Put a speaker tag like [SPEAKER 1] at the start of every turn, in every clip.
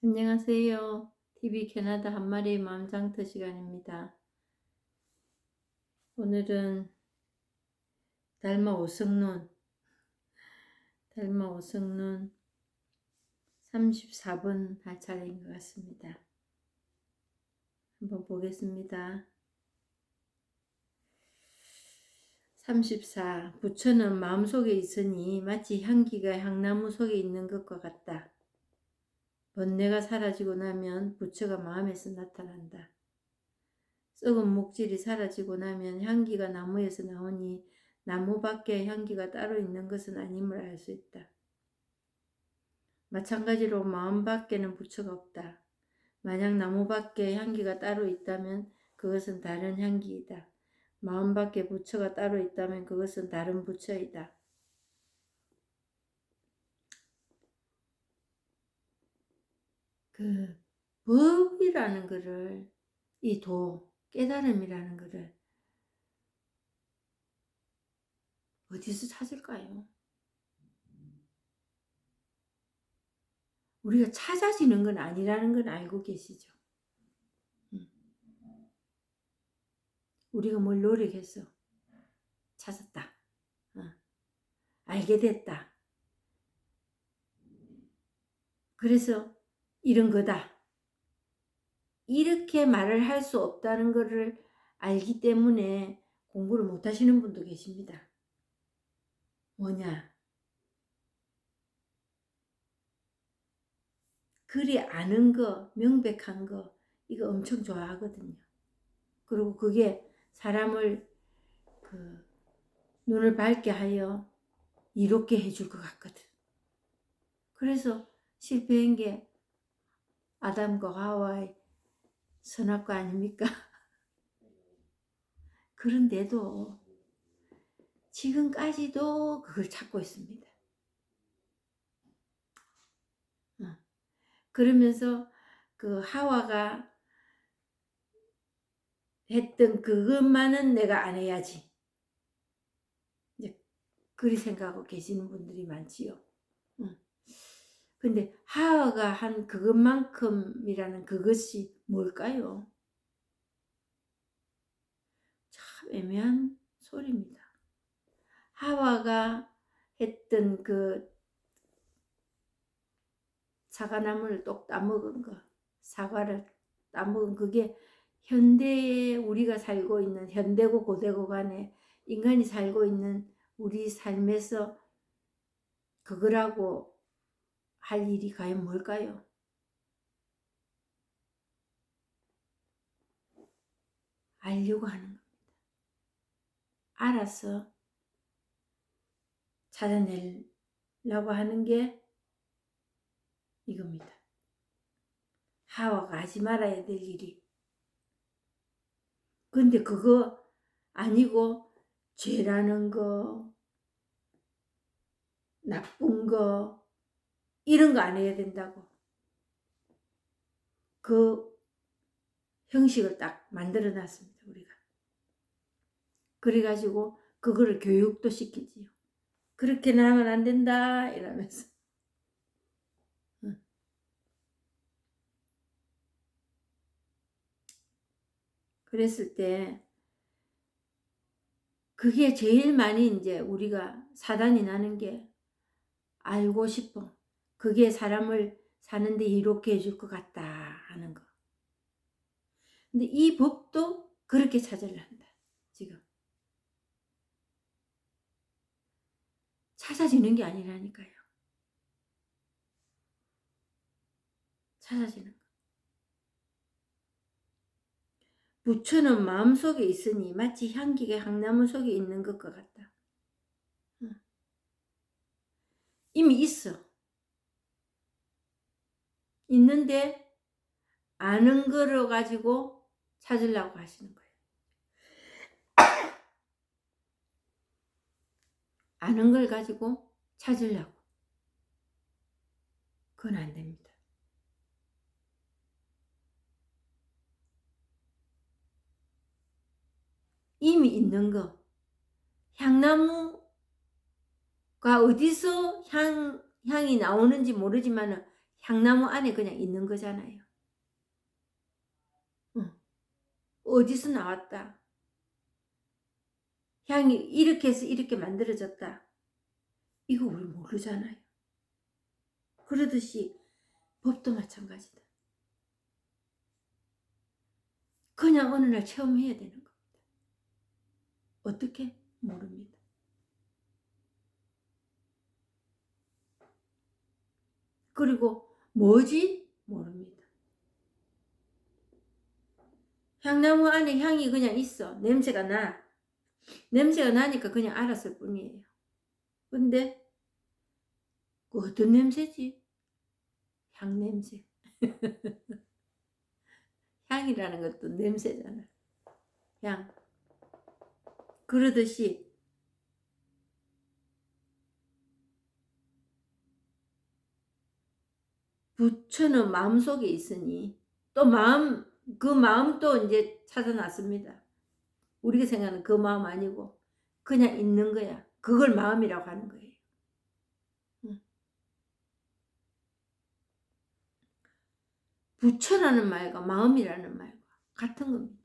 [SPEAKER 1] 안녕하세요. TV 캐나다 한 마리의 마음장터 시간입니다. 오늘은 달마 오성눈 34번 할 차례인 것 같습니다. 한번 보겠습니다. 34. 부처는 마음속에 있으니 마치 향기가 향나무 속에 있는 것과 같다. 번뇌가 사라지고 나면 부처가 마음에서 나타난다. 썩은 목질이 사라지고 나면 향기가 나무에서 나오니 나무 밖에 향기가 따로 있는 것은 아님을 알 수 있다. 마찬가지로 마음 밖에는 부처가 없다. 만약 나무 밖에 향기가 따로 있다면 그것은 다른 향기이다. 마음 밖에 부처가 따로 있다면 그것은 다른 부처이다. 그 법이라는 거를, 이 깨달음이라는 거를 어디서 찾을까요? 우리가 찾아지는 건 아니라는 건 알고 계시죠? 우리가 뭘 노력해서 찾았다. 알게 됐다. 그래서 이런 거다. 이렇게 말을 할 수 없다는 것을 알기 때문에 공부를 못 하시는 분도 계십니다. 뭐냐? 그리 아는 거, 명백한 거, 이거 엄청 좋아하거든요. 그리고 그게 사람을 눈을 밝게 하여 이롭게 해줄 것 같거든. 그래서 실패한 게 아담과 하와의 선악과 아닙니까? 그런데도 지금까지도 그걸 찾고 있습니다. 그러면서 그 하와가 했던 그것만은 내가 안 해야지. 이제 그리 생각하고 계시는 분들이 많지요. 근데 하와가 한 그것만큼이라는 그것이 뭘까요? 참 애매한 소리입니다. 하와가 했던 그 사과나무를 똑 따먹은 거, 사과를 따먹은 그게 현대에 우리가 살고 있는 현대고 고대고 간에 인간이 살고 있는 우리 삶에서 그거라고 할 일이 과연 뭘까요? 알려고 하는 겁니다. 알아서 찾아내려고 하는 게 이겁니다. 하와가 하지 말아야 될 일이. 근데 그거 아니고 죄라는 거, 나쁜 거, 이런 거 안 해야 된다고. 그 형식을 딱 만들어 놨습니다, 우리가. 그래가지고 그거를 교육도 시키지요. 그렇게는 하면 안 된다 이러면서. 그랬을 때 그게 제일 많이 이제 우리가 사단이 나는 게 알고 싶어. 그게 사람을 사는데 이롭게 해줄 것 같다 하는 거. 근데 이 법도 그렇게 찾으려 한다. 지금. 찾아지는 게 아니라니까요. 찾아지는 거. 부처는 마음속에 있으니 마치 향기가 향나무 속에 있는 것과 같다. 이미 있어. 있는데 아는 거를 가지고 찾으려고 하시는 거예요. 아는 걸 가지고 찾으려고. 그건 안 됩니다. 이미 있는 거. 향나무가 어디서 향이 나오는지 모르지만 향나무 안에 그냥 있는 거잖아요. 어디서 나왔다. 향이 이렇게 해서 이렇게 만들어졌다. 이거 우리 모르잖아요. 그러듯이 법도 마찬가지다. 그냥 어느 날 체험해야 되는 겁니다. 어떻게? 모릅니다. 그리고 뭐지? 모릅니다. 향나무 안에 향이 그냥 있어. 냄새가 나. 냄새가 나니까 그냥 알았을 뿐이에요. 근데 그 어떤 냄새지? 향냄새. 향이라는 것도 냄새잖아. 향. 그러듯이 부처는 마음속에 있으니 또 그 마음도 이제 찾아놨습니다. 우리가 생각하는 그 마음 아니고 그냥 있는 거야. 그걸 마음이라고 하는 거예요. 부처라는 말과 마음이라는 말과 같은 겁니다.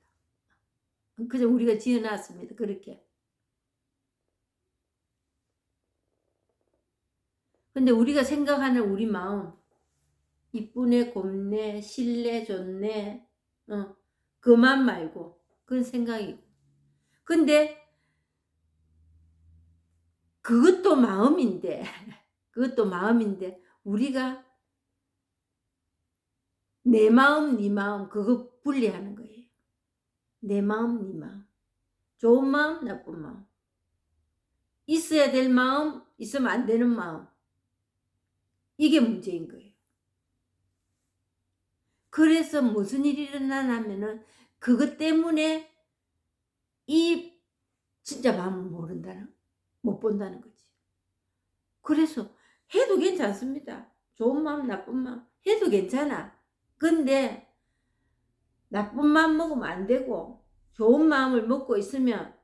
[SPEAKER 1] 그저 우리가 지어놨습니다. 그렇게. 근데 우리가 생각하는 우리 마음, 이쁘네, 곱네, 싫네, 좋네, 그만 말고 그건 생각이고. 근데 그것도 마음인데 그것도 마음인데 우리가 내 마음, 네 마음 그거 분리하는 거예요. 내 마음, 네 마음. 좋은 마음, 나쁜 마음. 있어야 될 마음, 있으면 안 되는 마음. 이게 문제인 거예요. 그래서 무슨 일이 일어나냐면은 그것 때문에 이 진짜 마음을 못 본다는 거지. 그래서 해도 괜찮습니다. 좋은 마음, 나쁜 마음 해도 괜찮아. 근데 나쁜 마음 먹으면 안 되고 좋은 마음을 먹고 있으면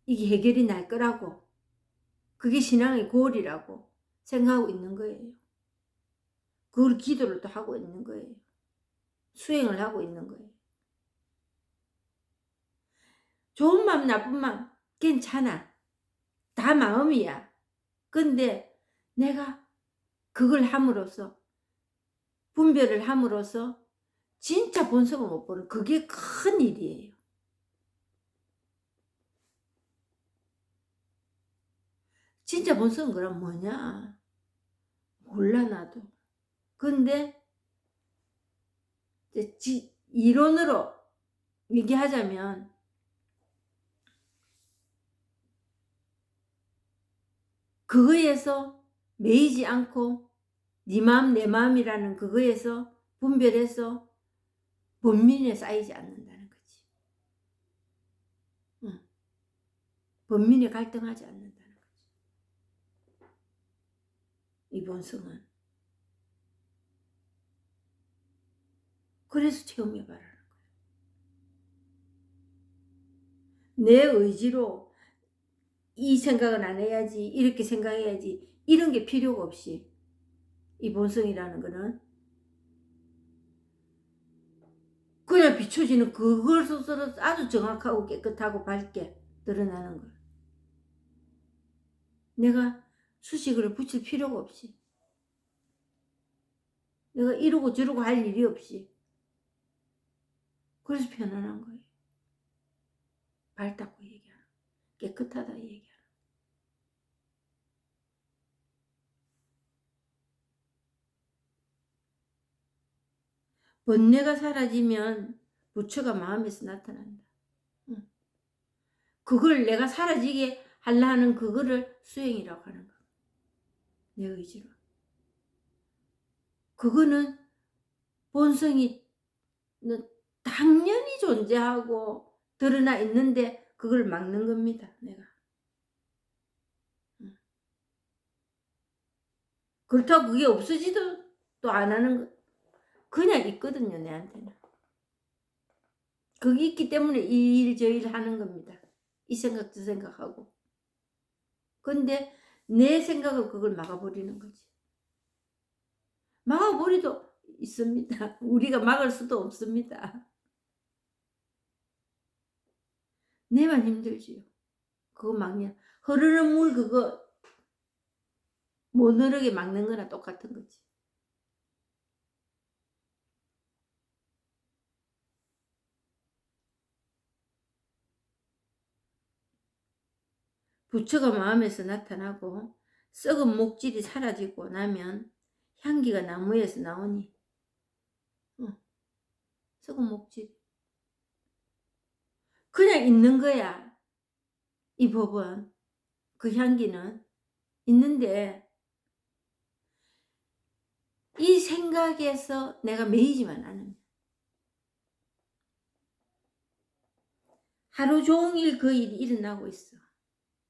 [SPEAKER 1] 이게 해결이 날 거라고, 그게 신앙의 고을이라고 생각하고 있는 거예요. 그걸 기도를 또 하고 있는 거예요. 수행을 하고 있는 거예요. 좋은 마음, 나쁜 마음 괜찮아. 다 마음이야. 근데 내가 그걸 함으로써, 분별을 함으로써 진짜 본성을 못 보는, 그게 큰 일이에요. 진짜 본성은 그럼 뭐냐? 몰라 나도. 근데 이제 이론으로 얘기하자면 그거에서 매이지 않고 네 마음 내 마음이라는 그거에서 분별해서 번민에 쌓이지 않는다는 거지. 번민에 갈등하지 않는다는 거지. 이 본성은. 그래서 체험해봐라는 거야. 내 의지로 이 생각은 안 해야지, 이렇게 생각해야지, 이런 게 필요가 없이 이 본성이라는 거는 그냥 비춰지는 그걸 스스로 아주 정확하고 깨끗하고 밝게 드러나는 걸. 내가 수식을 붙일 필요가 없이, 내가 이러고 저러고 할 일이 없이. 그래서 편안한 거예요. 밝다고 얘기하는, 깨끗하다 얘기하는. 번뇌가 사라지면 부처가 마음에서 나타난다. 그걸 내가 사라지게 하려 하는 그거를 수행이라고 하는 거야. 내 의지로. 그거는 본성이 당연히 존재하고 드러나 있는데 그걸 막는 겁니다. 내가. 그렇다고 그게 없어지도 또 안 하는 거. 그냥 있거든요. 내한테는. 그게 있기 때문에 이 일 저 일 하는 겁니다. 이 생각 저 생각하고. 근데 내 생각을 그걸 막아버리는 거지. 막아버리도 있습니다. 우리가 막을 수도 없습니다. 내만 힘들지요. 그거 막냐. 흐르는 물 그거 못 흐르게 막는 거나 똑같은 거지. 부처가 마음에서 나타나고 썩은 목질이 사라지고 나면 향기가 나무에서 나오니 썩은 목질 그냥 있는 거야. 이 법은 그 향기는 있는데 이 생각에서 내가 매이지만 않으면 하루 종일 그 일이 일어나고 있어.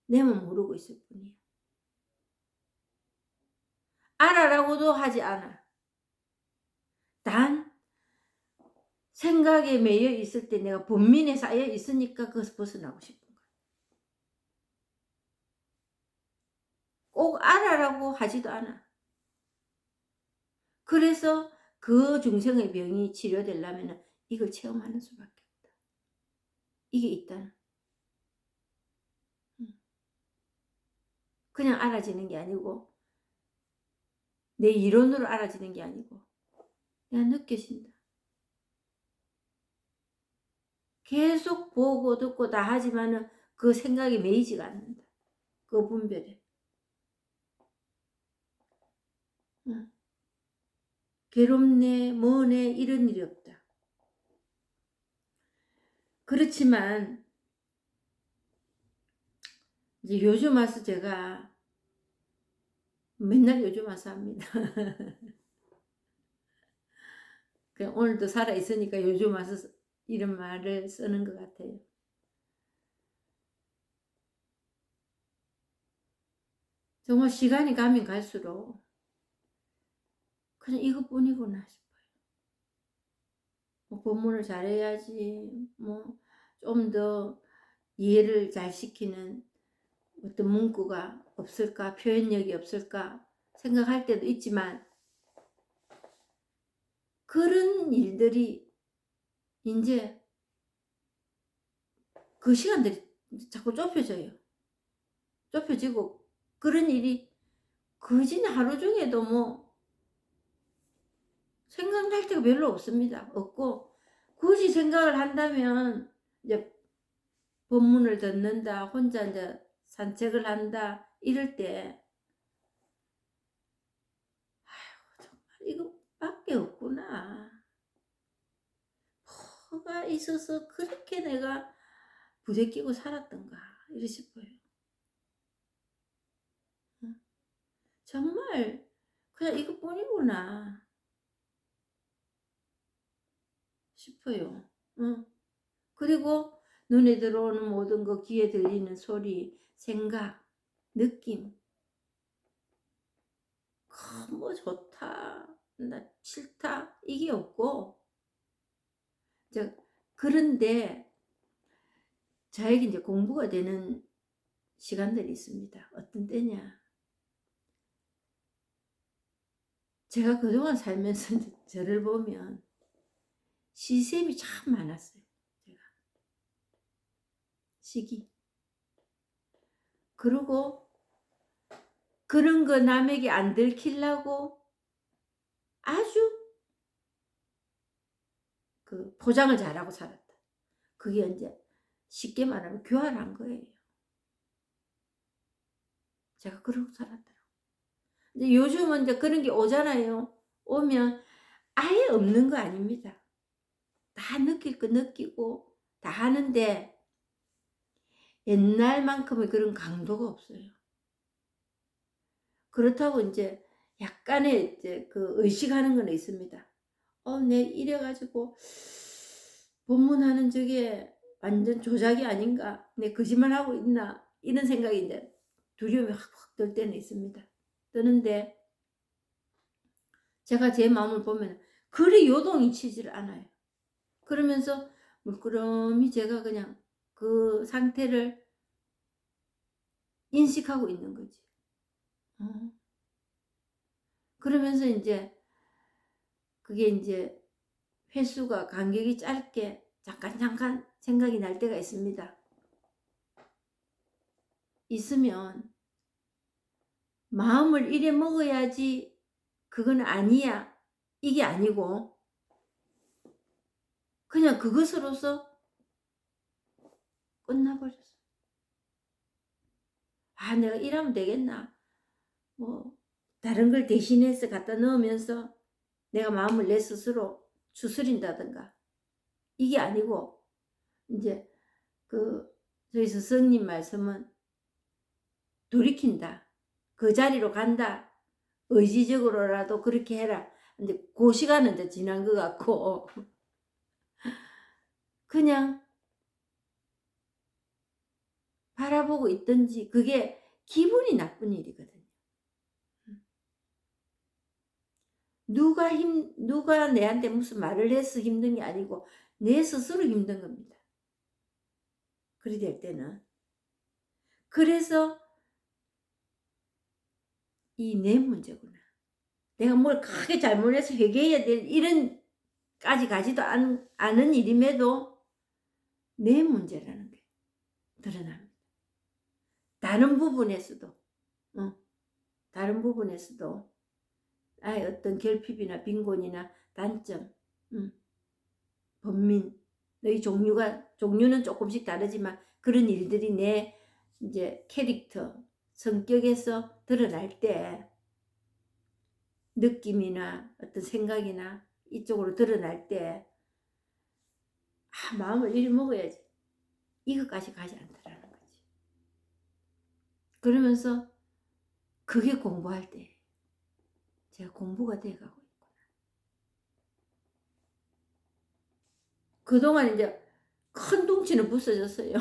[SPEAKER 1] 내만 모르고 있을 뿐이야. 알아라고도 하지 않아. 단 생각에 매여 있을 때 내가 본민에 쌓여 있으니까 그것을 벗어나고 싶은 거야. 꼭 알아라고 하지도 않아. 그래서 그 중생의 병이 치료되려면 이걸 체험하는 수밖에 없다. 이게 있다는. 그냥 알아지는 게 아니고 내 이론으로 알아지는 게 아니고 그냥 느껴진다. 계속 보고 듣고 다 하지만은 그 생각이 매이지가 않는다. 그 분별에. 괴롭네 뭐네 이런 일이 없다. 그렇지만 이제 요즘 와서 제가 맨날 요즘 와서 합니다. 그냥 오늘도 살아있으니까 요즘 와서 이런 말을 쓰는 것 같아요. 정말 시간이 가면 갈수록 그냥 이것뿐이구나 싶어요. 뭐 본문을 잘해야지 뭐 좀 더 이해를 잘 시키는 어떤 문구가 없을까 표현력이 없을까 생각할 때도 있지만 그런 일들이 이제 그 시간들이 자꾸 좁혀져요. 좁혀지고 그런 일이 거진 하루 중에도 뭐 생각날 때가 별로 없습니다. 없고 굳이 생각을 한다면 이제 법문을 듣는다, 혼자 이제 산책을 한다 이럴 때 아휴 정말 이거밖에 없구나. 뭐가 있어서 그렇게 내가 부대끼고 살았던가 이러 싶어요. 정말 그냥 이것뿐이구나 싶어요. 그리고 눈에 들어오는 모든 거, 귀에 들리는 소리, 생각, 느낌 뭐 좋다, 나 싫다 이게 없고 그런데 저에게 이제 공부가 되는 시간들이 있습니다. 어떤 때냐? 제가 그동안 살면서 저를 보면 시샘이 참 많았어요. 제가 시기. 그리고 그런 거 남에게 안 들키려고 아주 그 포장을 잘하고 살았다. 그게 이제 쉽게 말하면 교활한 거예요. 제가 그러고 살았더라고요. 근데 요즘은 이제 그런 게 오잖아요. 오면 아예 없는 거 아닙니다. 다 느낄 거 느끼고 다 하는데 옛날만큼의 그런 강도가 없어요. 그렇다고 이제 약간의 이제 그 의식하는 건 있습니다. 내 이래가지고 법문하는 저게 완전 조작이 아닌가? 내 거짓말하고 있나? 이런 생각이 이제 두려움이 확 들 때는 있습니다. 드는데 제가 제 마음을 보면 그리 요동이 치질 않아요. 그러면서 물끄러미 제가 그냥 그 상태를 인식하고 있는 거지. 그러면서 이제 그게 이제 횟수가 간격이 짧게 잠깐 생각이 날 때가 있습니다. 있으면 마음을 이래 먹어야지 그건 아니야 이게 아니고 그냥 그것으로서 끝나버렸어. 아, 내가 이러면 되겠나, 뭐 다른 걸 대신해서 갖다 넣으면서 내가 마음을 내 스스로 추스린다든가 이게 아니고 이제 저희 스승님 말씀은 돌이킨다, 그 자리로 간다, 의지적으로라도 그렇게 해라. 근데 그 시간은 이제 지난 것 같고 그냥 바라보고 있든지 그게 기분이 나쁜 일이거든요. 누가 내한테 무슨 말을 해서 힘든 게 아니고 내 스스로 힘든 겁니다. 그리 될 때는. 그래서 이 내 문제구나. 내가 뭘 크게 잘못해서 회개해야 될 이런까지 가지도 않은 일임에도 내 문제라는 게 드러납니다. 다른 부분에서도 어떤 결핍이나 빈곤이나 단점, 번민, 너희 종류는 조금씩 다르지만 그런 일들이 내 이제 캐릭터, 성격에서 드러날 때 느낌이나 어떤 생각이나 이쪽으로 드러날 때 마음을 이리 먹어야지 이것까지 가지 않더라는 거지. 그러면서 그게 공부할 때 제가 공부가 돼가고 있구나. 그동안 이제 큰 둥치는 부서졌어요.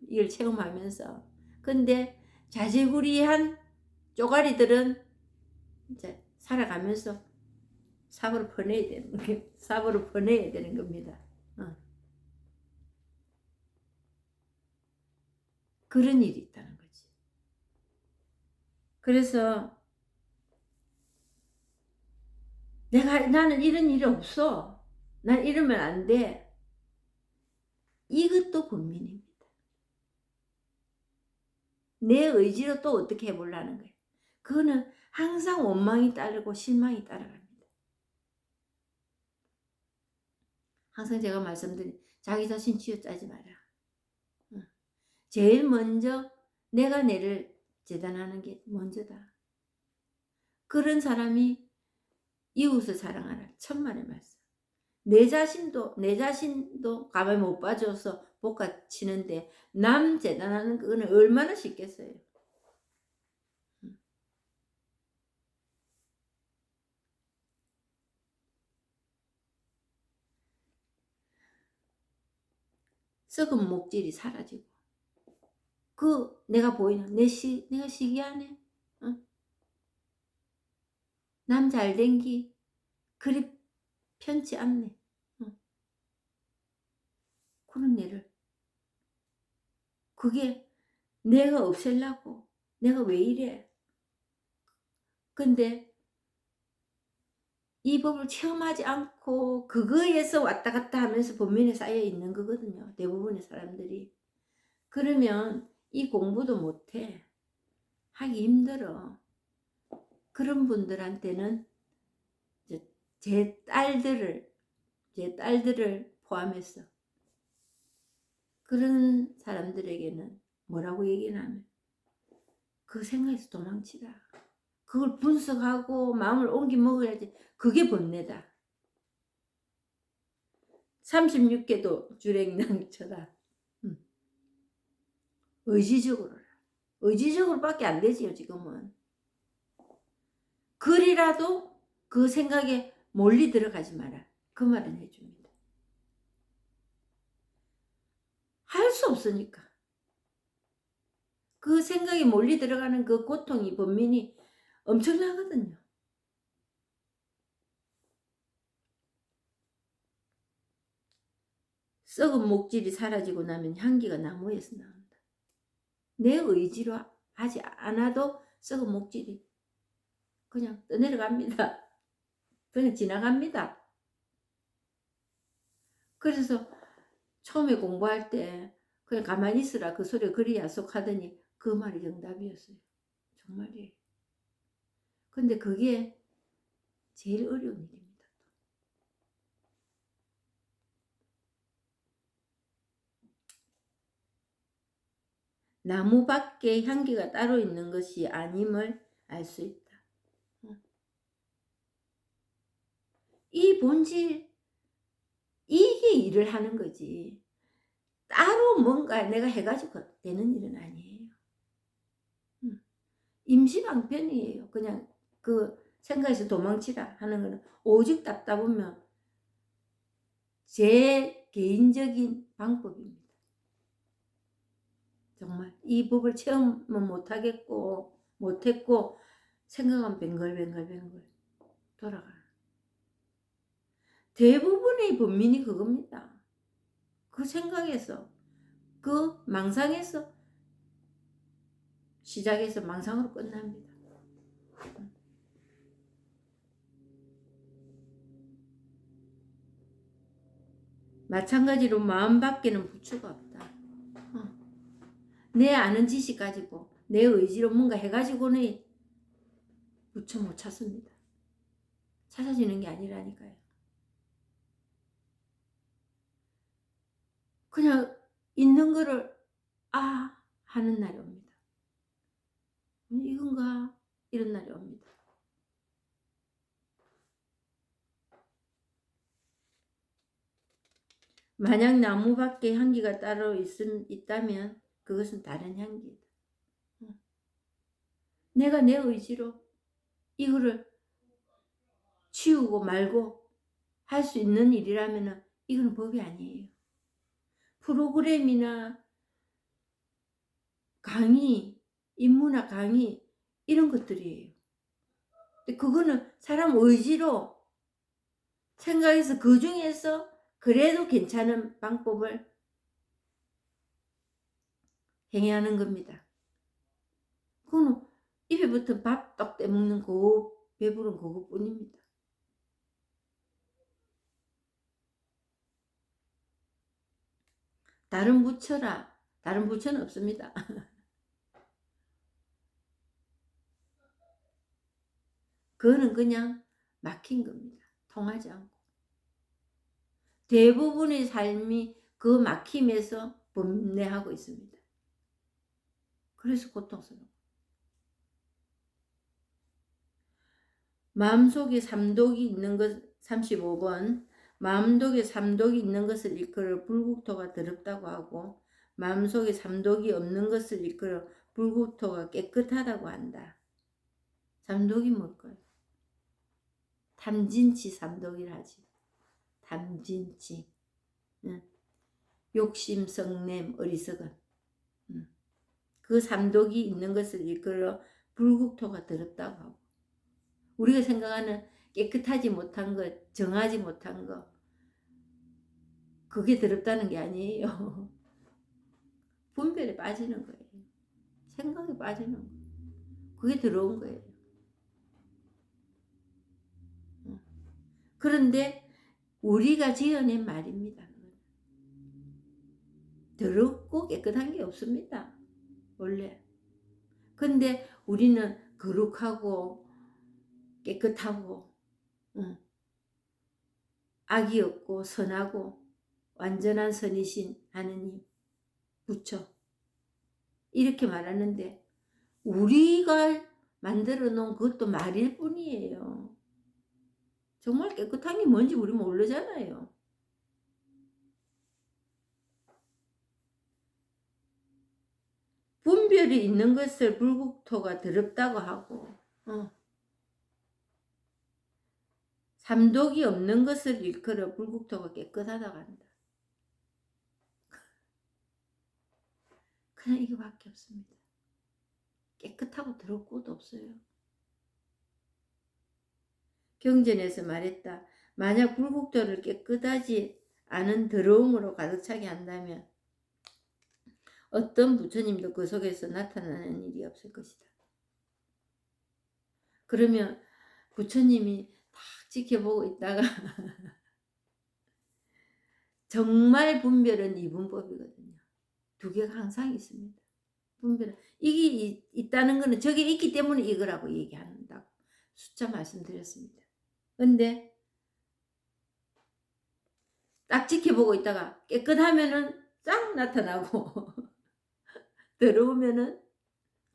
[SPEAKER 1] 이걸 체험하면서. 근데 자질구리한 쪼가리들은 이제 살아가면서 삽으로 퍼내야 되는 겁니다. 그런 일이 있다는 거지. 그래서 나는 이런 일이 없어. 난 이러면 안 돼. 이것도 고민입니다. 내 의지로 또 어떻게 해보려는 거예요. 그거는 항상 원망이 따르고 실망이 따라갑니다. 항상 제가 말씀드린 자기 자신 쥐어짜지 마라. 제일 먼저 내가 내를 재단하는 게 먼저다. 그런 사람이 이웃을 사랑하라. 천만의 말씀. 내 자신도 가만히 못 봐줘서 복가치는데 남 재단하는 그거는 얼마나 쉽겠어요. 썩은 목질이 사라지고 내가 보이는 내가 시기하네. 남 잘된기 그리 편치 않네. 그런 애를 그게 내가 없애려고 내가 왜 이래. 근데 이 법을 체험하지 않고 그거에서 왔다 갔다 하면서 본면에 쌓여 있는 거거든요. 대부분의 사람들이. 그러면 이 공부도 못해. 하기 힘들어. 그런 분들한테는 제 딸들을 포함해서 그런 사람들에게는 뭐라고 얘기하면 그 생각에서 도망치라. 그걸 분석하고 마음을 옮겨 먹어야지. 그게 번뇌다. 36개도 주랭낭처다. 의지적으로밖에 안 되지요 지금은. 그리라도 그 생각에 몰리 들어가지 마라. 그 말은 해줍니다. 할 수 없으니까. 그 생각에 몰리 들어가는 그 고통이 번민이 엄청나거든요. 썩은 목질이 사라지고 나면 향기가 나무에서 나온다. 내 의지로 하지 않아도 썩은 목질이 그냥 떠내려갑니다. 그냥 지나갑니다. 그래서 처음에 공부할 때 그냥 가만히 있으라 그 소리가 그리 야속하더니 그 말이 정답이었어요. 정말이에요. 근데 그게 제일 어려운 일입니다. 나무 밖에 향기가 따로 있는 것이 아님을 알 수 있다. 이 본질, 이게 일을 하는 거지. 따로 뭔가 내가 해가지고 되는 일은 아니에요. 임시방편이에요. 그냥 그 생각에서 도망치라 하는 거는 오직 답답하면 제 개인적인 방법입니다. 정말 이 법을 체험은 못했고 생각은 뱅글뱅글 돌아가. 대부분의 범민이 그겁니다. 그 생각에서 그 망상에서 시작해서 망상으로 끝납니다. 마찬가지로 마음 밖에는 부처가 없다. 내 아는 지식 가지고 내 의지로 뭔가 해가지고는 부처 못 찾습니다. 찾아지는 게 아니라니까요. 그냥 있는 거를 하는 날이 옵니다. 이건가 이런 날이 옵니다. 만약 나무 밖에 향기가 따로 있다면 그것은 다른 향기다. 내가 내 의지로 이거를 치우고 말고 할 수 있는 일이라면 이건 법이 아니에요. 프로그램이나 강의, 인문학 강의 이런 것들이에요. 근데 그거는 사람 의지로 생각해서 그 중에서 그래도 괜찮은 방법을 행해하는 겁니다. 그거는 입에 붙은 밥 떡 떼먹는 그 배부른 그것뿐입니다. 다른 부처는 없습니다. 그거는 그냥 막힌 겁니다. 통하지 않고. 대부분의 삶이 그 막힘에서 범례하고 있습니다. 그래서 고통스러워. 마음속에 삼독이 있는 것 35번 마음속에 삼독이 있는 것을 일컬어 불국토가 더럽다고 하고 마음속에 삼독이 없는 것을 일컬어 불국토가 깨끗하다고 한다. 삼독이 뭘까요? 탐진치 삼독이라 하지. 탐진치. 욕심, 성냄, 어리석음. 그 삼독이 있는 것을 일컬어 불국토가 더럽다고 하고 우리가 생각하는 깨끗하지 못한 것, 정하지 못한 것 그게 더럽다는 게 아니에요. 분별에 빠지는 거예요. 생각에 빠지는 거예요. 그게 더러운 거예요. 그런데 우리가 지어낸 말입니다. 더럽고 깨끗한 게 없습니다. 원래. 근데 우리는 거룩하고 깨끗하고 악이 없고 선하고 완전한 선이신 하느님 부처 이렇게 말하는데 우리가 만들어 놓은 그것도 말일 뿐이에요. 정말 깨끗한 게 뭔지 우리 모르잖아요. 분별이 있는 것을 불국토가 더럽다고 하고 삼독이 없는 것을 일컬어 불국토가 깨끗하다고 한다. 그냥 이거밖에 없습니다. 깨끗하고 더럽고도 없어요. 경전에서 말했다. 만약 불국토를 깨끗하지 않은 더러움으로 가득 차게 한다면 어떤 부처님도 그 속에서 나타나는 일이 없을 것이다. 그러면 부처님이 다 지켜보고 있다가 정말 분별은 이분법이거든요. 두 개가 항상 있습니다. 분별은 이게 있다는 거는 저게 있기 때문에 이거라고 얘기한다고 숫자 말씀드렸습니다. 근데 딱 지켜보고 있다가 깨끗하면은 싹 나타나고 더러우면은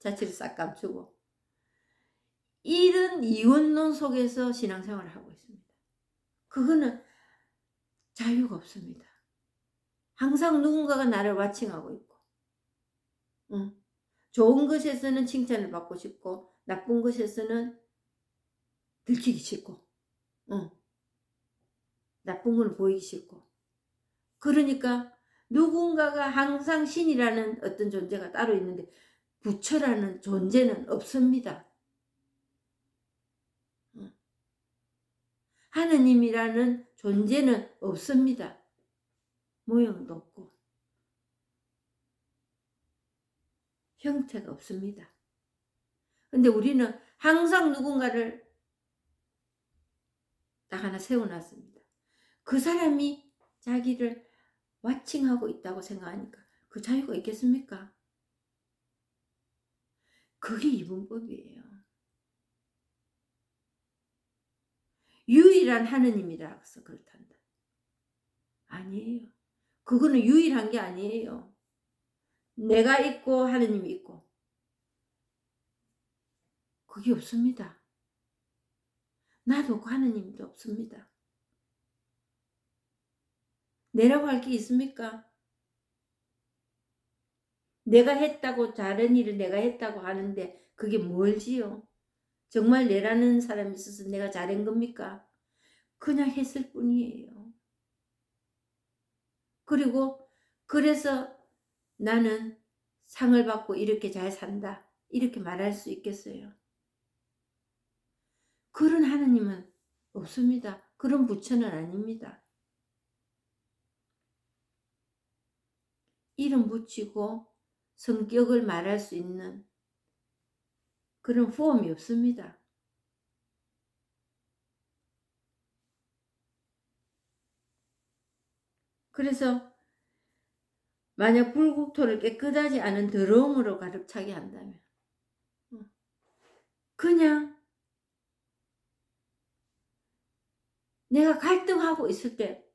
[SPEAKER 1] 자취를 싹 감추고 이런 이원론 속에서 신앙생활을 하고 있습니다. 그거는 자유가 없습니다. 항상 누군가가 나를 와칭하고 있고 좋은 것에서는 칭찬을 받고 싶고 나쁜 것에서는 들키기 싫고 나쁜 건 보이기 싫고 그러니까 누군가가 항상 신이라는 어떤 존재가 따로 있는데 부처라는 존재는 없습니다. 하느님이라는 존재는 없습니다. 모형도 없고 형태가 없습니다. 근데 우리는 항상 누군가를 딱 하나 세워놨습니다. 그 사람이 자기를 와칭하고 있다고 생각하니까 그 자유가 있겠습니까? 그게 이분법이에요. 유일한 하느님이라서 그렇단다. 아니에요. 그거는 유일한 게 아니에요. 내가 있고 하느님이 있고 그게 없습니다. 나도 없고 하느님도 없습니다. 내라고 할 게 있습니까? 내가 했다고 다른 일을 내가 했다고 하는데 그게 뭘지요? 정말 내라는 사람이 있어서 내가 잘한 겁니까? 그냥 했을 뿐이에요. 그리고 그래서 나는 상을 받고 이렇게 잘 산다. 이렇게 말할 수 있겠어요? 그런 하느님은 없습니다. 그런 부처는 아닙니다. 이름 붙이고 성격을 말할 수 있는 그런 폼이 없습니다. 그래서 만약 불국토를 깨끗하지 않은 더러움으로 가득 차게 한다면 그냥 내가 갈등하고 있을 때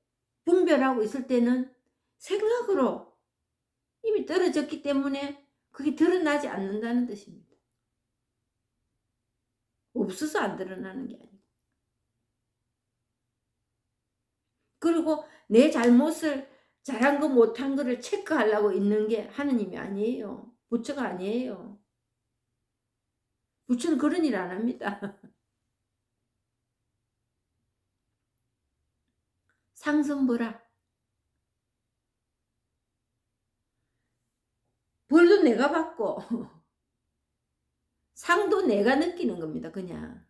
[SPEAKER 1] 분별하고 있을 때는 생각으로 이미 떨어졌기 때문에 그게 드러나지 않는다는 뜻입니다. 없어서 안 드러나는 게 아니고 그리고 내 잘못을 잘한 거 못한 거를 체크하려고 있는 게 하느님이 아니에요. 부처가 아니에요. 부처는 그런 일 안 합니다. 상선 보라. 벌도 내가 받고 상도 내가 느끼는 겁니다. 그냥.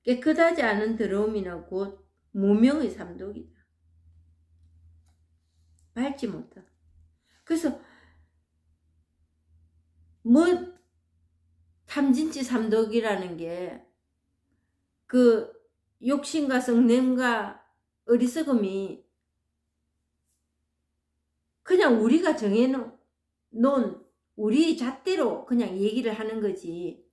[SPEAKER 1] 깨끗하지 않은 더러움이나 곧 무명의 삼독이다. 밟지 못한. 그래서 뭐 탐진치 삼독이라는 게 그 욕심과 성냄과 어리석음이 그냥 우리가 정해놓은 우리 잣대로 그냥 얘기를 하는 거지.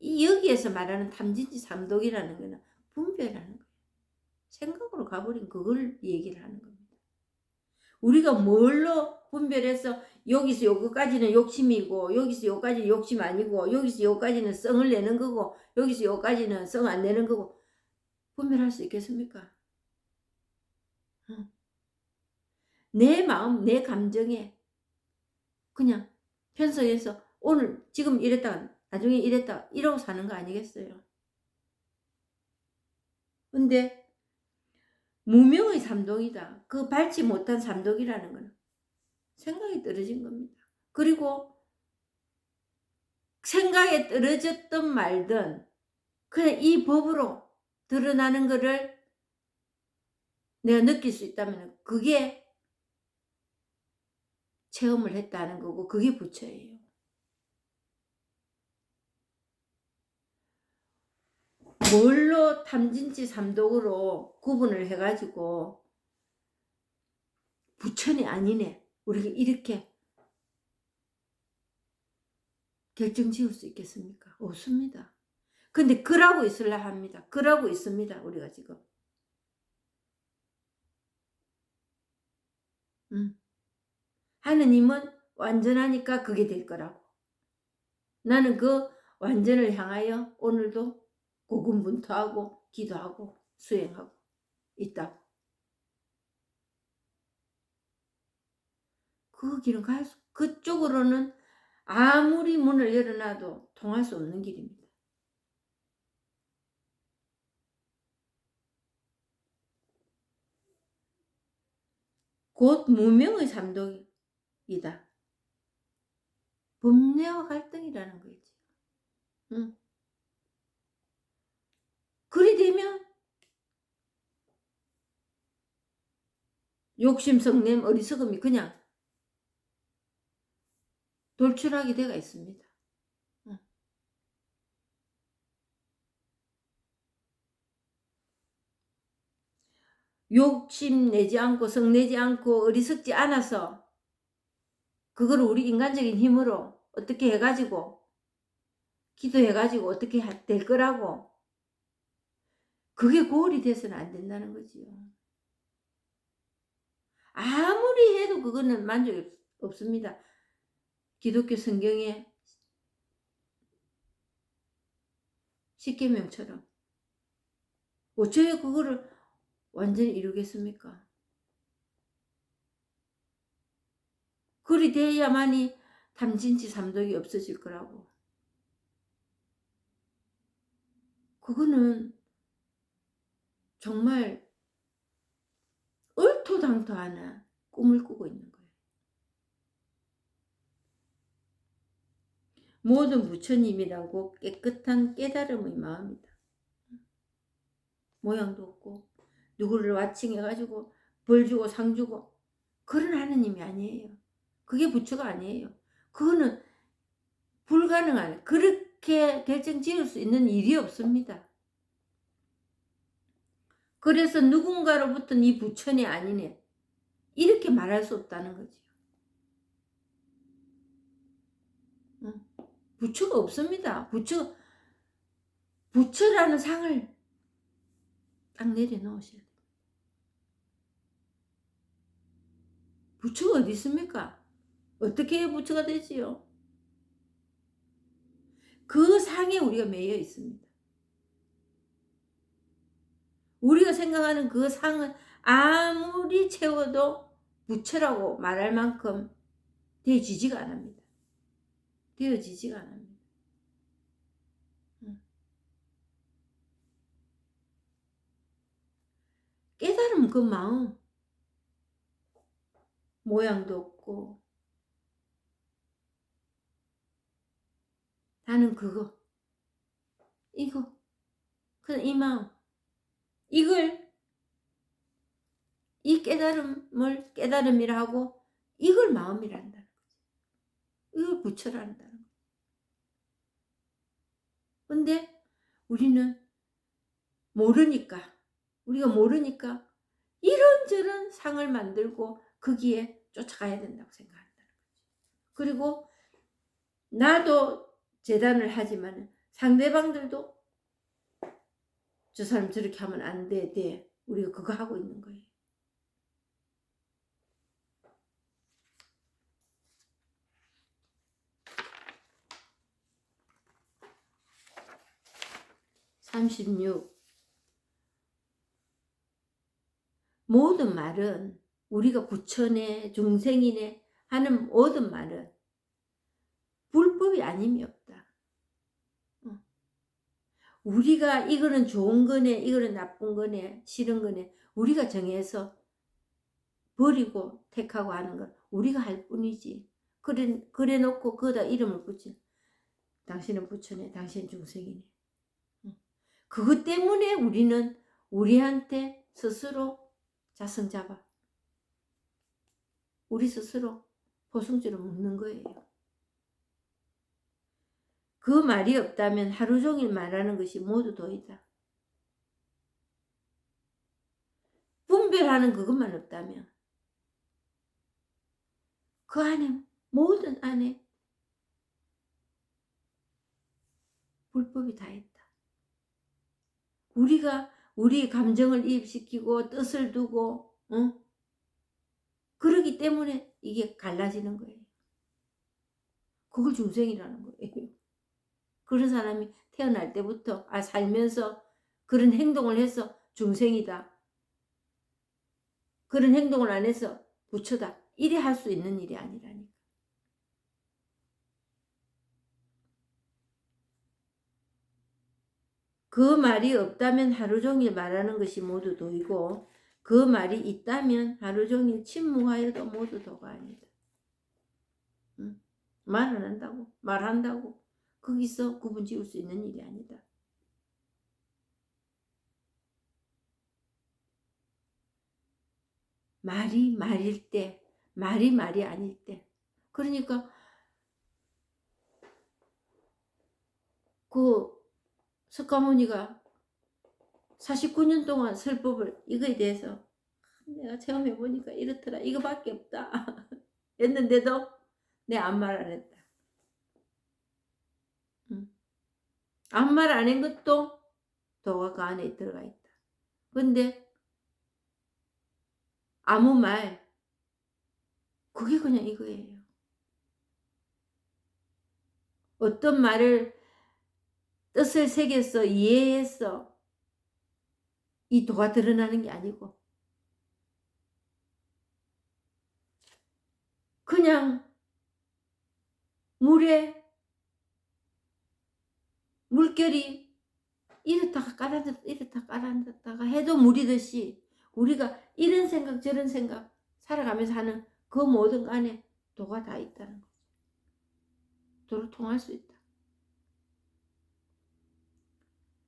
[SPEAKER 1] 이 여기에서 말하는 탐진치 삼독이라는 거는 분별하는 거예요. 생각으로 가버린 그걸 얘기를 하는 겁니다. 우리가 뭘로 분별해서 여기서 여기까지는 욕심이고 여기서 여기까지는 욕심 아니고 여기서 여기까지는 성을 내는 거고 여기서 여기까지는 성 안 내는 거고 분별할 수 있겠습니까? 내 마음, 내 감정에 그냥 편성해서 오늘 지금 이랬다가 나중에 이랬다 이러고 사는 거 아니겠어요? 근데 무명의 삼독이다. 그 밟지 못한 삼독이라는 거는 생각이 떨어진 겁니다. 그리고 생각에 떨어졌든 말든 그냥 이 법으로 드러나는 거를 내가 느낄 수 있다면 그게 체험을 했다는 거고 그게 부처예요. 뭘로 탐진치 삼독으로 구분을 해가지고 부천이 아니네 우리가 이렇게 결정 지을 수 있겠습니까? 없습니다. 근데 그러고 있으려 합니다. 그러고 있습니다. 우리가 지금. 하느님은 완전하니까 그게 될 거라고. 나는 그 완전을 향하여 오늘도 고군분투하고 기도하고 수행하고 있다고. 그 길은 그쪽으로는 아무리 문을 열어놔도 통할 수 없는 길입니다. 곧 무명의 삼독이다. 범례와 갈등이라는 거지. 응. 그리 되면 욕심, 성냄, 어리석음이 그냥 돌출하게 되어 있습니다. 응. 욕심 내지 않고 성내지 않고 어리석지 않아서 그걸 우리 인간적인 힘으로 어떻게 해가지고 기도해가지고 어떻게 될 거라고. 그게 고을이 돼서는 안 된다는 거지요. 아무리 해도 그거는 만족이 없습니다. 기독교 성경에 10계명처럼 어쩌면 그거를 완전히 이루겠습니까? 그리 돼야만이 탐진치 삼독이 없어질 거라고. 그거는 정말 얼토당토하는 꿈을 꾸고 있는 거예요. 모든 부처님이라고 깨끗한 깨달음의 마음이다. 모양도 없고 누구를 와칭해가지고 벌 주고 상 주고 그런 하느님이 아니에요. 그게 부처가 아니에요. 그거는 불가능한, 그렇게 결정 지을 수 있는 일이 없습니다. 그래서 누군가로부터 네 부처니 아니네 이렇게 말할 수 없다는 거지요. 부처가 없습니다. 부처라는 상을 딱 내려놓으셔야 돼요. 부처가 어디 있습니까? 어떻게 해야 부처가 되지요? 그 상에 우리가 매여 있습니다. 우리가 생각하는 그 상은 아무리 채워도 부처라고 말할 만큼 되어지지가 않습니다. 되어지지가 않습니다. 깨달음 그 마음 모양도 없고 나는 그거 이거 그냥 이 마음 이걸 이 깨달음을 깨달음이라 하고 이걸 마음이란다는 거지. 이걸 부처란다는 거지. 근데 우리는 우리가 모르니까 이런저런 상을 만들고 거기에 쫓아가야 된다고 생각한다는 거지. 그리고 나도 재단을 하지만 상대방들도 저 사람 저렇게 하면 안 돼. 우리가 그거 하고 있는 거예요. (36) 모든 말은 우리가 부처네 중생이네 하는 모든 말은 불법이 아님이 없다. 우리가 이거는 좋은 거네 이거는 나쁜 거네 싫은 거네 우리가 정해서 버리고 택하고 하는 건 우리가 할 뿐이지. 그래 놓고 거기다 이름을 붙여. 당신은 부처네 당신은 중생이네. 그것 때문에 우리는 우리한테 스스로 자성 잡아 우리 스스로 포승줄을 묶는 거예요. 그 말이 없다면 하루 종일 말하는 것이 모두 도이다. 해결하는 그것만 없다면 그 안에 모든 안에 불법이 다 있다. 우리가 우리 감정을 이입시키고 뜻을 두고 그러기 때문에 이게 갈라지는 거예요. 그걸 중생이라는 거예요. 그런 사람이 태어날 때부터 살면서 그런 행동을 해서 중생이다. 그런 행동을 안 해서 부처다. 이래 할 수 있는 일이 아니라니까. 그 말이 없다면 하루 종일 말하는 것이 모두 도이고 그 말이 있다면 하루 종일 침묵하여도 모두 도가 아니다. 응? 말 안 한다고? 말한다고? 거기서 구분 지을 수 있는 일이 아니다. 말이 말일 때, 말이 말이 아닐 때. 그러니까 그 석가모니가 49년 동안 설법을 이거에 대해서 내가 체험해 보니까 이렇더라. 이거밖에 없다. 했는데도 내 아무 말 안 했다. 아무 말 안 한 것도 도가 그 안에 들어가 있다. 근데 아무 말 그게 그냥 이거예요. 어떤 말을 뜻을 새겨서 이해해서 이 도가 드러나는 게 아니고 그냥 물에 물결이 이렇다가 깔아졌다 이렇다가 깔아졌다가 해도 물이듯이 우리가 이런 생각 저런 생각 살아가면서 하는 그 모든 안에 도가 다 있다는 거죠. 도를 통할 수 있다.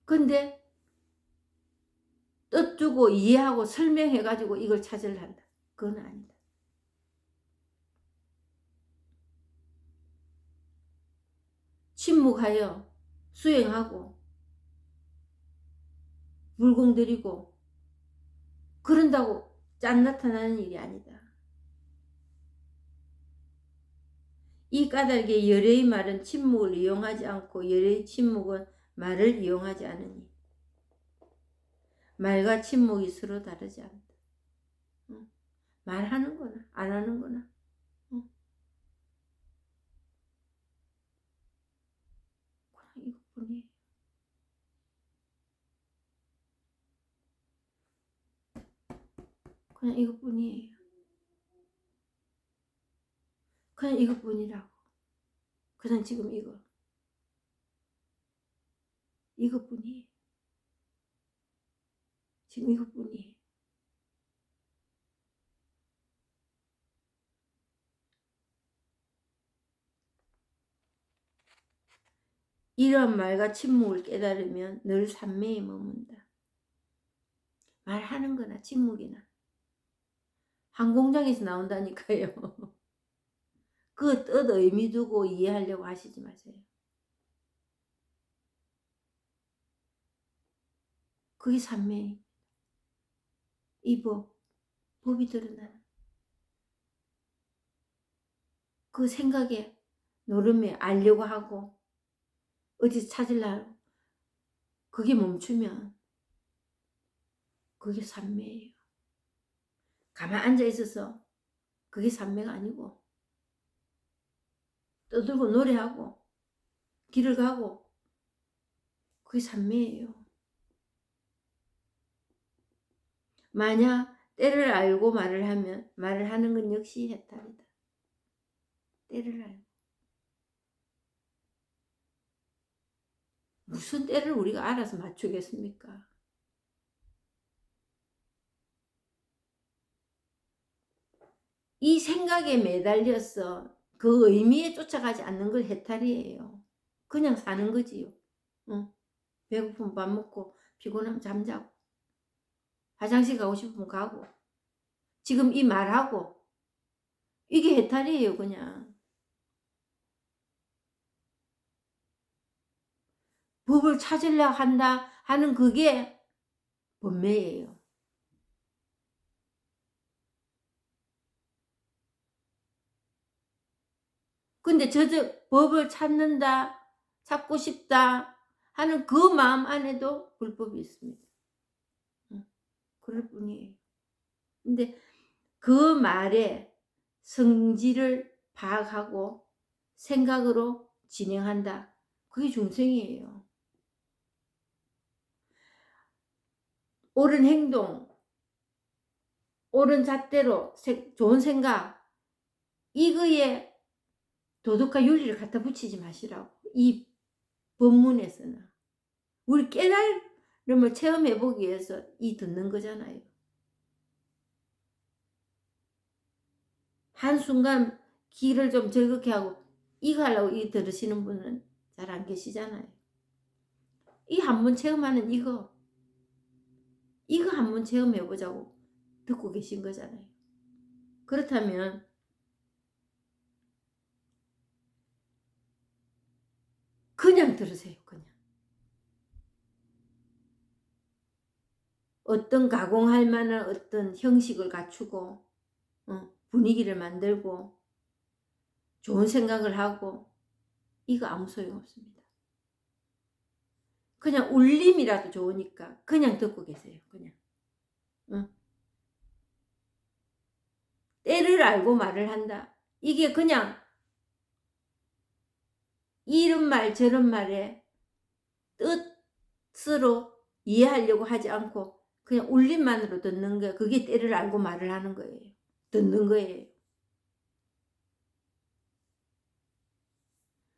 [SPEAKER 1] 근데 뜻 두고 이해하고 설명해가지고 이걸 찾으려 한다. 그건 아니다. 침묵하여 수행하고 물공 들이고 그런다고 짠 나타나는 일이 아니다. 이 까닭에 열의 말은 침묵을 이용하지 않고 열의 침묵은 말을 이용하지 않으니 말과 침묵이 서로 다르지 않다. 말하는 거나 안 하는 거나 그냥 이것뿐이에요. 그냥 이것뿐이에요. 그냥 이것뿐이라고. 그냥 지금 이것뿐이에요. 지금 이것뿐이에요. 이러한 말과 침묵을 깨달으면 늘 삼매에 머문다. 말하는 거나 침묵이나 항공장에서 나온다니까요. 그 뜻 의미 두고 이해하려고 하시지 마세요. 그게 삼매입니다. 이 법이 드러나는 그 생각에 노름에 알려고 하고 어디서 찾으려고 그게 멈추면 그게 삼매예요. 가만 앉아 있어서 그게 삼매가 아니고 떠들고 노래하고 길을 가고 그게 삼매예요. 만약 때를 알고 말을 하면 말을 하는 건 역시 해탈이다. 때를 알고. 무슨 때를 우리가 알아서 맞추겠습니까? 이 생각에 매달려서 그 의미에 쫓아가지 않는 걸 해탈이에요. 그냥 사는 거지요. 배고프면 밥 먹고 피곤하면 잠자고 화장실 가고 싶으면 가고 지금 이 말하고 이게 해탈이에요. 그냥 법을 찾으려 한다 하는 그게 번매예요. 근데 법을 찾는다, 찾고 싶다 하는 그 마음 안에도 불법이 있습니다. 그럴 뿐이에요. 근데 그 말에 성질을 파악하고 생각으로 진행한다. 그게 중생이에요. 옳은 행동, 옳은 잣대로 좋은 생각, 이거에 도덕과 윤리를 갖다 붙이지 마시라고. 이 법문에서는. 우리 깨달음을 체험해보기 위해서 이 듣는 거잖아요. 한순간 귀를 좀 즐겁게 하고 이거 하려고 이 들으시는 분은 잘 안 계시잖아요. 이 한 번 체험하는 이거 한 번 체험해보자고 듣고 계신 거잖아요. 그렇다면 그냥 들으세요. 그냥. 어떤 가공할 만한 어떤 형식을 갖추고 분위기를 만들고 좋은 생각을 하고 이거 아무 소용없습니다. 그냥 울림이라도 좋으니까 그냥 듣고 계세요. 그냥. 때를 알고 말을 한다. 이게 그냥 이런 말 저런 말에 뜻으로 이해하려고 하지 않고 그냥 울림만으로 듣는 거예요. 그게 때를 알고 말을 하는 거예요. 듣는 거예요.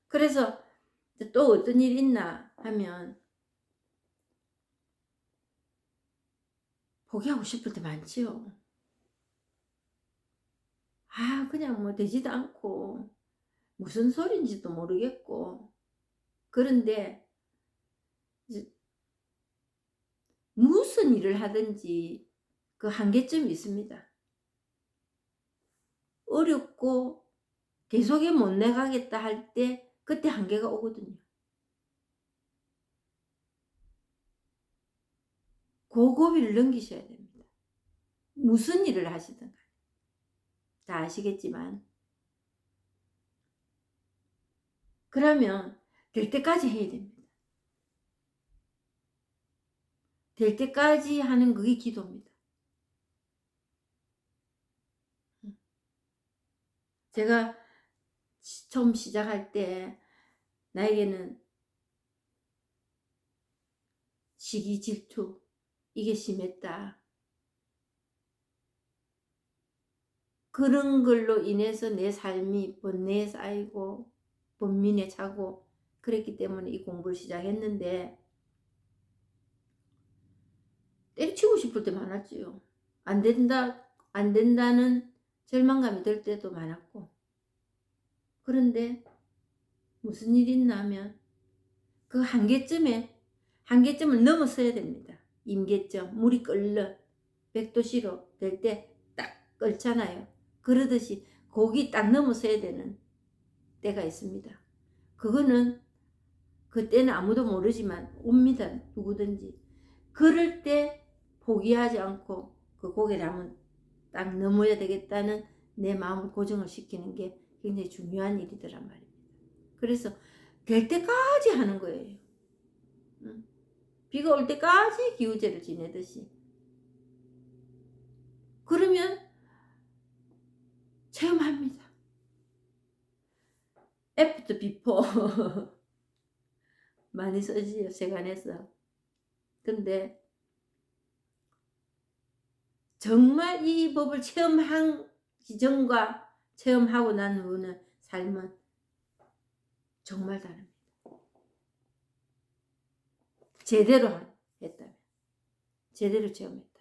[SPEAKER 1] 그래서 또 어떤 일이 있나 하면 포기하고 싶을 때 많지요. 그냥 뭐 되지도 않고 무슨 소린지도 모르겠고 그런데 무슨 일을 하든지 그 한계점이 있습니다. 어렵고 계속에 못 나가겠다 할 때 그때 한계가 오거든요. 그 고비를 넘기셔야 됩니다. 무슨 일을 하시든 간에. 다 아시겠지만 그러면 될 때까지 해야 됩니다. 될 때까지 하는 그게 기도입니다. 제가 처음 시작할 때 나에게는 시기 질투 이게 심했다. 그런 걸로 인해서 내 삶이 번뇌에 쌓이고 번민에 차고 그랬기 때문에 이 공부를 시작했는데 때려치고 싶을 때 많았지요. 안 된다는 절망감이 들 때도 많았고 그런데 무슨 일이 있나 하면 그 한계점을 넘어서야 됩니다. 임계점, 물이 끓러 100도씨로 될 때 딱 끓잖아요. 그러듯이 거기 딱 넘어서야 되는 때가 있습니다. 그거는 그때는 아무도 모르지만 옵니다. 누구든지. 그럴 때 포기하지 않고 그 고개를 한번 딱 넘어야 되겠다는 내 마음을 고정을 시키는 게 굉장히 중요한 일이더란 말입니다. 그래서 될 때까지 하는 거예요. 비가 올 때까지 기우제를 지내듯이. 그러면 체험합니다. 애프터 비포 많이 써지요. 세간에서. 근데 정말 이 법을 체험한 기전과 체험하고 난 후는 삶은 정말 다릅니다. 제대로 했다면. 제대로 체험했다면.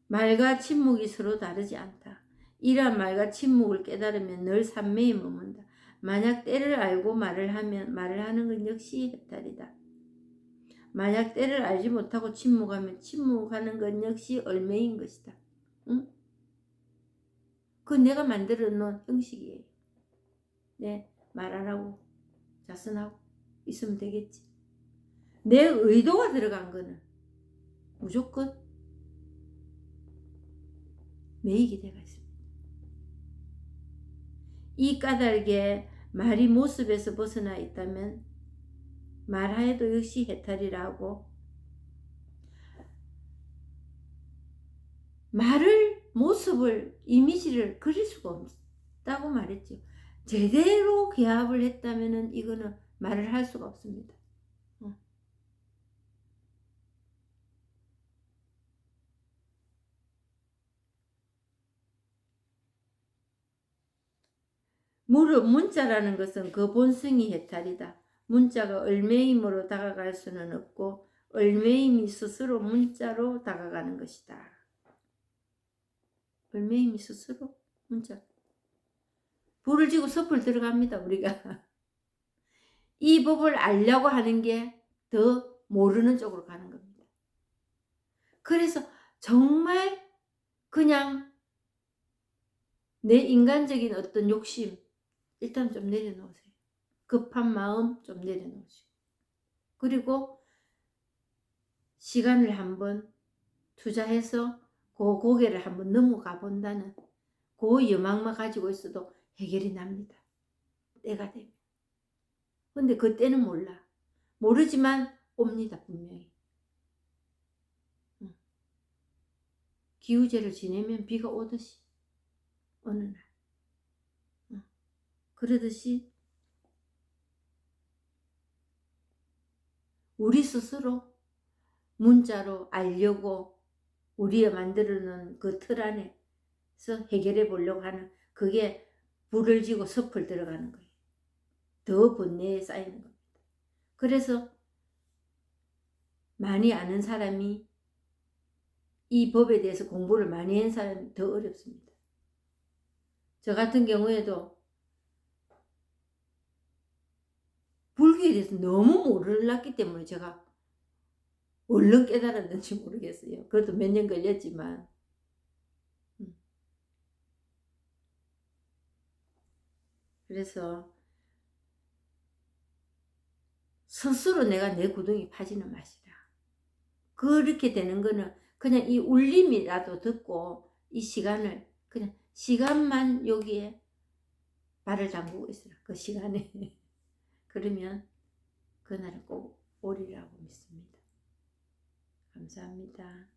[SPEAKER 1] 말과 침묵이 서로 다르지 않다. 이러한 말과 침묵을 깨달으면 늘 삼매에 머문다. 만약 때를 알고 말을 하는 건 역시 해탈이다. 만약 때를 알지 못하고 침묵하면 침묵하는 건 역시 얼매인 것이다. 응? 그건 내가 만들어 놓은 형식이에요. 네, 말 안 하고 자선하고 있으면 되겠지. 내 의도가 들어간 거는 무조건 매익이 되어 있습니다. 이 까닭에 말이 모습에서 벗어나 있다면 말하여도 역시 해탈이라고, 말을, 모습을, 이미지를 그릴 수가 없다고 말했죠. 제대로 개합을 했다면 이거는 말을 할 수가 없습니다. 무릇 문자라는 것은 그 본성이 해탈이다. 문자가 얼매임으로 다가갈 수는 없고 얼매임이 스스로 문자로 다가가는 것이다. 얼매임이 스스로 문자. 불을 지고 섣을 들어갑니다. 우리가. 이 법을 알려고 하는 게 더 모르는 쪽으로 가는 겁니다. 그래서 정말 그냥 내 인간적인 어떤 욕심 일단 좀 내려놓으세요. 급한 마음 좀 내려놓으시고, 그리고 시간을 한번 투자해서 그 고개를 한번 넘어가 본다는 그 여망만 가지고 있어도 해결이 납니다. 때가 되면. 근데 그때는 몰라. 모르지만 옵니다. 분명히. 기우제를 지내면 비가 오듯이 어느 날. 그러듯이 우리 스스로 문자로 알려고 우리가 만들어 놓은 그 틀 안에서 해결해 보려고 하는, 그게 불을 지고 섭을 들어가는 거예요. 더 번뇌에 쌓이는 겁니다. 그래서 많이 아는 사람이, 이 법에 대해서 공부를 많이 한 사람이 더 어렵습니다. 저 같은 경우에도 불교에 대해서 너무 몰랐기 때문에 제가 얼른 깨달았는지 모르겠어요. 그것도 몇 년 걸렸지만. 그래서 스스로 내가 내 구덩이 파지는 맛이다. 그렇게 되는 거는 그냥 이 울림이라도 듣고 이 시간을, 그냥 시간만 여기에 발을 담그고 있어라. 그 시간에. 그러면 그날은 꼭 오리라고 믿습니다. 감사합니다.